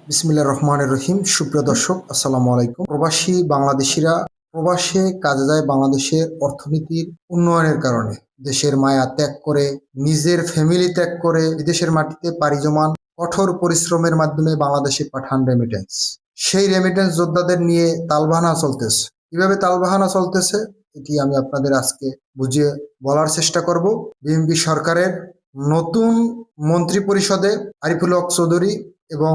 বিসমিল্লাহির রহমানির রহিম। সুপ্রিয় দর্শক, আসসালামু আলাইকুম। প্রবাসী বাংলাদেশিরা প্রবাসে কাজে যায় বাংলাদেশের অর্থনীতির উন্নয়নের কারণে। দেশের মায়া ত্যাগ করে, নিজের ফ্যামিলি ত্যাগ করে বিদেশের মাটিতে পাড়ি জমান কঠোর পরিশ্রমের মাধ্যমে বাংলাদেশে পাঠান রেমিটেন্স। সেই রেমিটেন্স যোদ্ধাদের নিয়ে তালবাহানা চলতেছে। কিভাবে তালবাহানা চলতেছে এটি আমি আপনাদের আজকে বুঝিয়ে বলার চেষ্টা করব। বিএনপি সরকারের নতুন মন্ত্রী পরিষদে আরিফুল হক চৌধুরী এবং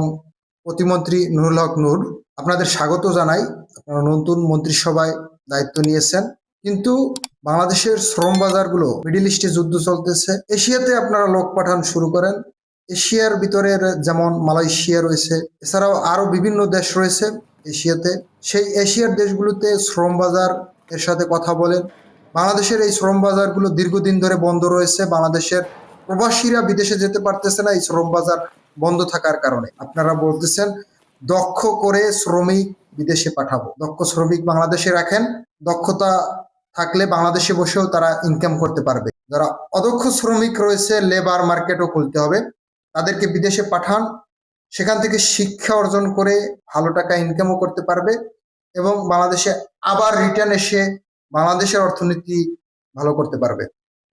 প্রতিমন্ত্রী নুরুল হক নূর, আপনাদের স্বাগত জানাই। আপনারা নতুন মন্ত্রিসভায় দায়িত্ব নিয়েছেন, কিন্তু বাংলাদেশের শ্রম বাজারগুলো, মিডিল ইস্টে যুদ্ধ চলতেছে, এশিয়াতে আপনারা লোক পাঠান শুরু করেন। এশিয়ার ভিতরের যেমন মালয়েশিয়া রয়েছে, এছাড়াও আরো বিভিন্ন দেশ রয়েছে এশিয়াতে। সেই এশিয়ার দেশগুলোতে শ্রম বাজার এর সাথে কথা বলেন। বাংলাদেশের এই শ্রম বাজারগুলো দীর্ঘদিন ধরে বন্ধ রয়েছে। বাংলাদেশের প্রবাসীরা বিদেশে যেতে পারতেছে না এই শ্রম বাজার বন্ধ থাকার কারণে। আপনারা বলতেছেন দক্ষ করে শ্রমিক বিদেশে পাঠাবো। দক্ষ শ্রমিক বাংলাদেশে রাখেন, দক্ষতা থাকলে বাংলাদেশে বসেও তারা ইনকাম করতে পারবে। যারা অদক্ষ শ্রমিক রয়েছে, লেবার মার্কেটও খুলতে হবে, তাদেরকে বিদেশে পাঠান। সেখান থেকে শিক্ষা অর্জন করে ভালো টাকা ইনকামও করতে পারবে এবং বাংলাদেশে আবার রিটার্ন এসে বাংলাদেশের অর্থনীতি ভালো করতে পারবে।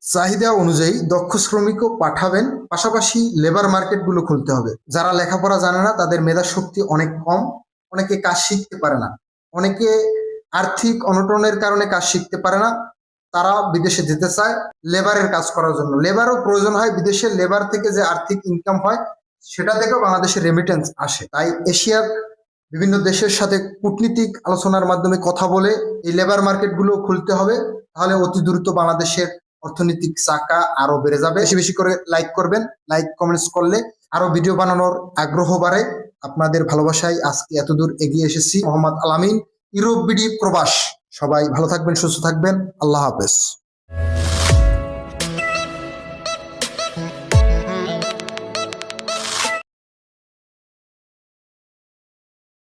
চাহিদা অনুযায়ী দক্ষ শ্রমিকও পাঠাবেন, পাশাপাশি লেবার মার্কেট গুলো খুলতে হবে। যারা লেখাপড়া জানে না, তাদের মেধা শক্তি অনেক কম, অনেকে কাজ শিখতে পারে না, অনেকে আর্থিক অনটনের কারণে কাজ শিখতে পারে না, তারা বিদেশে যেতে চায় লেবারের কাজ করার জন্য। লেবারও প্রয়োজন হয়, বিদেশের লেবার থেকে যে আর্থিক ইনকাম হয় সেটা থেকেও বাংলাদেশের রেমিটেন্স আসে। তাই এশিয়ার বিভিন্ন দেশের সাথে কূটনীতিক আলোচনার মাধ্যমে কথা বলে এই লেবার মার্কেট গুলো খুলতে হবে। তাহলে অতি দ্রুত বাংলাদেশের অর্থনৈতিক চাকা আরো বেড়ে যাবে। বেশি বেশি করে লাইক করবেন, লাইক কমেন্টস করলে আরো ভিডিও বানানোর আগ্রহ বাড়ে। আপনাদের ভালোবাসায় আজকে এতদূর এগিয়ে এসেছি। মোহাম্মদ আলামিন, ইউরোপ বিডি প্রবাস। সবাই ভালো থাকবেন, সুস্থ থাকবেন। আল্লাহ হাফেজ।